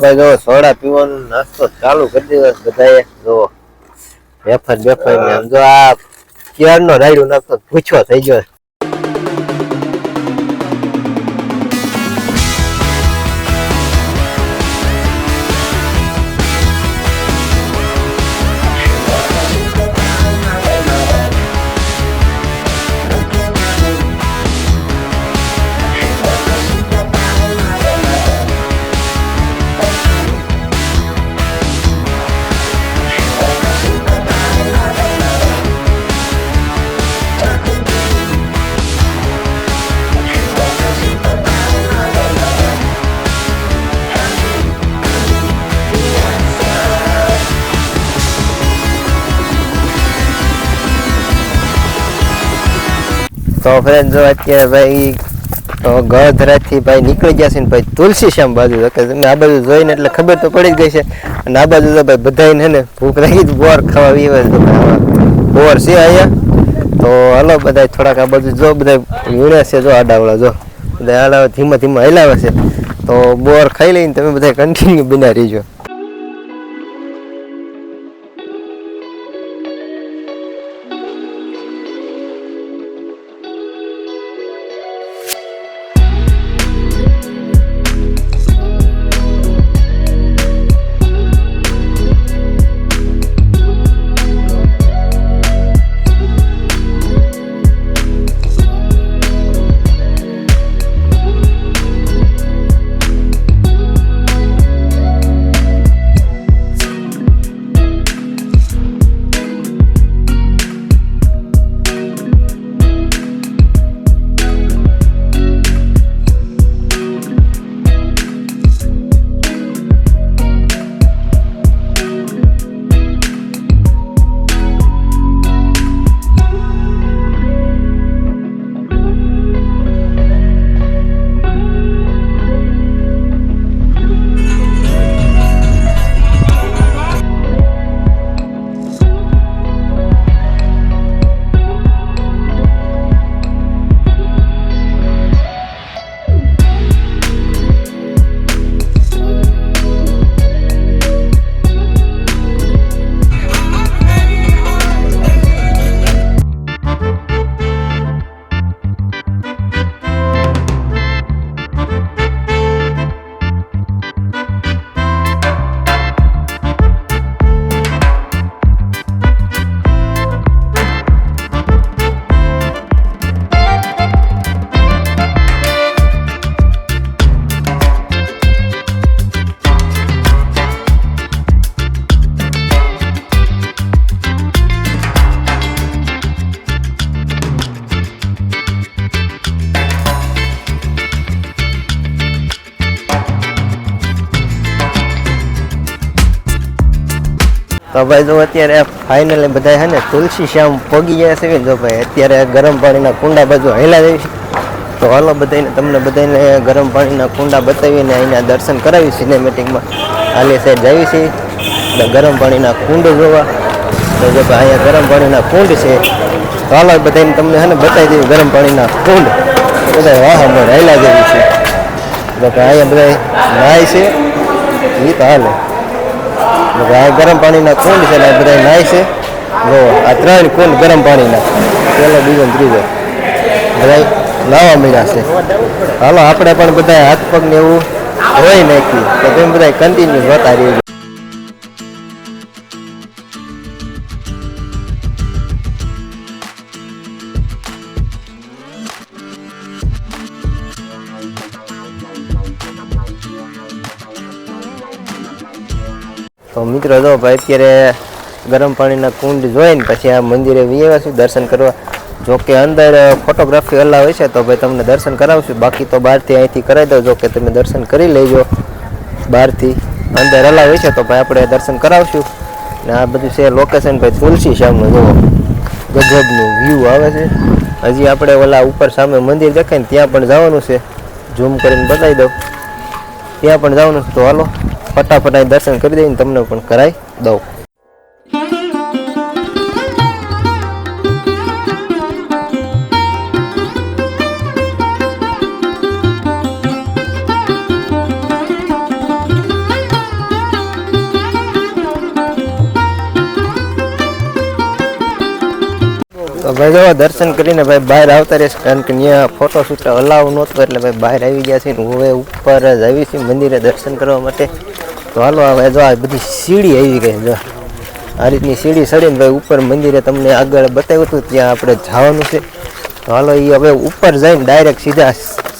ભાઈ જો સોડા પીવાનો નાસ્તો ચાલુ કરી દીધો બધાએ. જો વેફર બેફર ને આમ જો આ ક્યારનો રાયડું નાખતો પૂછો થઈ ગયો. તો ફ્રેન્ડ જો અત્યારે ભાઈ ગળધરાથી ભાઈ નીકળી ગયા છે ને ભાઈ તુલસી શ્યામ બાજુ કે તમે આ બાજુ જોઈને એટલે ખબર તો પડી જ ગઈ છે. અને આ બાજુ તો ભાઈ બધાને હે ને ભૂખ લાગી બોર ખાવા પીવે છે. બોર છે અહીંયા તો હાલો બધા થોડાક આ બાજુ જો બધા વીણે છે. જો આડાવડા જો બધા આડા ધીમા ધીમા હલાવે છે. તો બોર ખાઈ લઈને તમે બધા કન્ટિન્યુ બના રહીજો. તો ભાઈ જો અત્યારે ફાઇનલી બધા હે ને તુલસી શ્યામ પગી ગયા છે. જો ભાઈ અત્યારે ગરમ પાણીના કુંડા બાજુ હેલા જાય છે. તો હાલો બધાને તમને બધાને ગરમ પાણીના કુંડા બતાવીને અહીંના દર્શન કરાવી સિનેમેટિકમાં હાલી સાઈડ જાવી છે ગરમ પાણીના કુંડ જોવા. તો જો ભાઈ અહીંયા ગરમ પાણીના કુંડ છે. તો હાલો બધાને તમને હે ને બતાવી દેવી ગરમ પાણીના કુંડ બધા વાહ મળે હેલા જેવી છે. તો અહીંયા બધા નાય છે એ તો હાલે. આ ગરમ પાણીના કુંડ છે ને બધા નાય છે. જો આ 3 કુંડ ગરમ પાણીના પહેલો બીજો ત્રીજો બધા નાવા મળ્યા છે. હાલો આપણે પણ બધા હાથ પગને એવું ધોઈ નાખી તો તમે બધા કન્ટિન્યુ જોતા રહીએ. તો મિત્રો જો ભાઈ અત્યારે ગરમ પાણીના કુંડ જોઈને પછી આ મંદિરે આવ્યા છું દર્શન કરવા. જો કે અંદર ફોટોગ્રાફી અલાવ હોય છે તો ભાઈ તમને દર્શન કરાવશું. બાકી તો બહારથી અહીંથી કરાવી દો. જો કે તમે દર્શન કરી લેજો બહારથી. અંદર અલાવ હોય છે તો ભાઈ આપણે દર્શન કરાવશું. ને આ બધું છે લોકેશન ભાઈ તુલસી શ્યામનું જુઓ ગજબનું વ્યૂ આવે છે. હજી આપણે ઓલા ઉપર સામે મંદિર દેખાય ને ત્યાં પણ જવાનું છે. ઝૂમ કરીને બતાવી દઉં ત્યાં પણ જવાનું છે. તો હાલો ફટાફટ અહીં દર્શન કરી દઈને તમને પણ કરાવી દઉં. તો ભાઈ જો દર્શન કરીને ભાઈ બહાર આવતા રહેશે, કારણ કે ત્યાં ફોટોશૂટ અલાવ નહોતું, એટલે ભાઈ બહાર આવી ગયા છે ને હવે ઉપર જ આવી છે મંદિરે દર્શન કરવા માટે. તો હાલો હવે જો આ બધી સીડી આવી ગઈ, જો આ રીતની સીડી ચડીને ભાઈ ઉપર મંદિરે તમને આગળ બતાવ્યું હતું ત્યાં આપણે જવાનું છે. તો હાલો એ હવે ઉપર જઈને ડાયરેક્ટ સીધા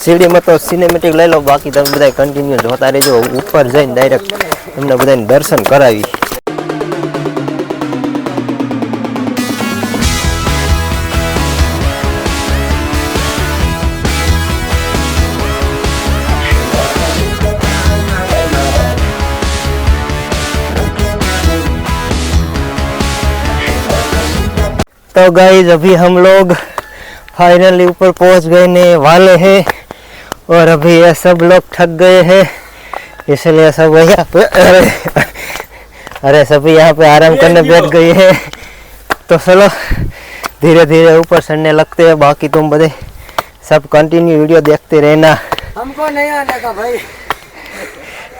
સીડીમાં તો સિનેમેટિક લઈ લો, બાકી તમે બધા કન્ટિન્યુ જોતા રહેજો. ઉપર જઈને ડાયરેક્ટ તમને બધાને દર્શન કરાવી. तो गाइस अभी हम लोग फाइनली ऊपर पहुंच गए वाले हैं और अभी ये सब लोग थक गए हैं, इसलिए सब यहाँ पे अरे सभी यहाँ पे आराम करने बैठ गए हैं. तो चलो धीरे धीरे ऊपर चढ़ने लगते हैं. बाकी तुम बड़े सब कंटिन्यू वीडियो देखते रहना. हमको नहीं आने का भाई,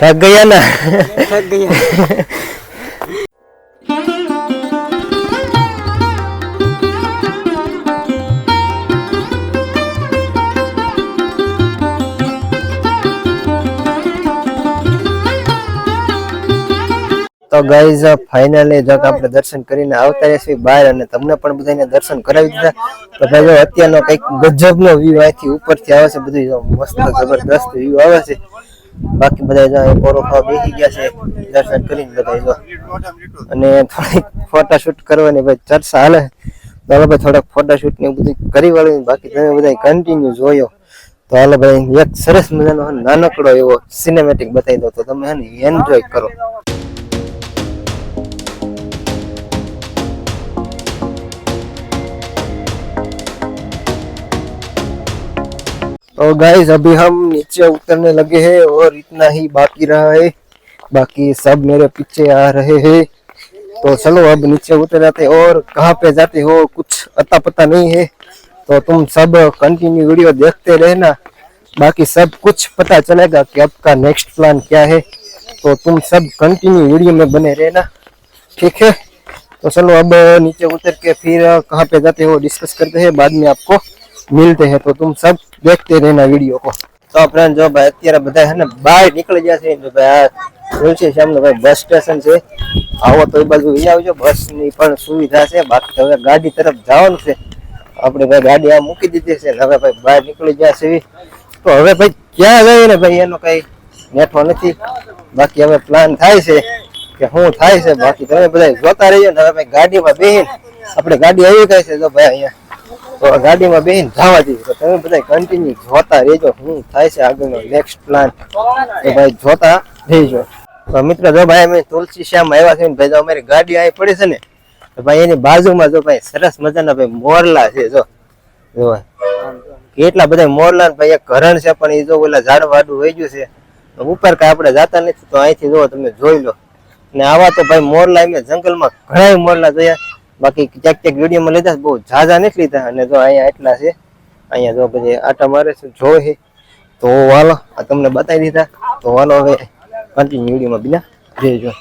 थक गया ना. थक गया. તો ગાઈઝ ફાઇનલી જો આપણે દર્શન કરીને આવતા રહેશે બહાર, અને તમને પણ બધાને દર્શન કરાવી દીધા. તો ભાઈ જો અત્યારનો કંઈક ગજબનો વ્યૂ અહીંથી ઉપરથી આવે છે, બધું જો મસ્ત જબરદસ્ત વ્યૂ આવે છે. બાકી બધા જો પોરો ખાવા બેસી ગયા છે દર્શન કરીને બધા જો, અને થોડીક ફોટોશૂટ કરવાની ભાઈ ચર્ચા હાલે. તો હાલો ભાઈ થોડાક ફોટોશૂટ ને બધું કરી વાળું. બાકી તમે બધા કન્ટિન્યુ જોયો. તો હાલો ભાઈ એક સરસ મજાનો નાનકડો એવો સિનેમેટિક બતાવી દો, તો તમે એન્જોય કરો. तो गाइस अभी हम नीचे उतरने लगे हैं और इतना ही बाकी रहा है, बाकी सब मेरे पीछे आ रहे हैं. तो चलो अब नीचे उतर जाते हैं. और कहाँ पे जाते हो कुछ अता पता नहीं है, तो तुम सब कंटिन्यू वीडियो देखते रहना, बाकी सब कुछ पता चलेगा कि आपका नेक्स्ट प्लान क्या है. तो तुम सब कंटिन्यू वीडियो में बने रहना, ठीक है. तो चलो अब नीचे उतर के फिर कहाँ पे जाते हो डिस्कस करते हैं, बाद में आपको मिलते हैं. तो तुम सब देखते रहना वीडियो को. तो फ्रेंड जो भाई અત્યારે બધા હે ને બહાર નીકળી ગયા છે. તો ભાઈ આ તુલસી શ્યામનો ભાઈ બસ સ્ટેશન છે, આવો તો એ બાજુ લઈ આવજો, બસ ની પણ સુવિધા છે. બાકી તો હવે ગાડી તરફ જવાનું છે આપણે. ભાઈ ગાડી આ મૂકી દીધી છે, હવે ભાઈ બહાર નીકળી ગયા છે. તો હવે ભાઈ ક્યાં જઈએ ને ભાઈ એનો કઈ નેઠો નથી. બાકી હવે પ્લાન થાય છે કે શું થાય છે, બાકી તમે બધા જોતા રહીજો ને. હવે ભાઈ ગાડીમાં બેહીને આપણે ગાડી આવી ગઈ છે જો ભાઈ અહીંયા, તો ગાડીમાં બેહીને જવા દઈએ. તો તમે બધા કન્ટિન્યુ જોતા રહેજો શું થાય છે આગળનો નેક્સ્ટ પ્લાન, તો ભાઈ જોતા રહેજો. તો મિત્રો જો ભાઈ અમે તુલસી શ્યામ આવ્યા છે ને ભાઈ, જો અમારી ગાડી અહીં પડી છે ને, તો ભાઈ એની બાજુમાં જો ભાઈ સરસ મજાના ભાઈ મોરલા છે. જો કેટલા બધા મોરલા, ભાઈ એક હરણ છે પણ એ જો ઓલા ઝાડ વાડું વહી ગયું છે. ઉપર કઈ આપણે જતા નથી, તો અહીંથી જો તમે જોઈ લો. ને આવા તો ભાઈ મોરલા એમ જંગલમાં ઘણા મોરલા જોયા, બાકી ક્યાંક ક્યાંક વિડીયોમાં લીધા, બહુ ઝાઝા નથી લીધા. અને જો અહીંયા એટલા છે, અહીંયા જો બધી આટા મારે છે જોઈ. તો હાલો આ તમને બતાવી દીધા. તો હાલો હવે કન્ટિન્યુ વિડીયોમાં બીજા રહેજો.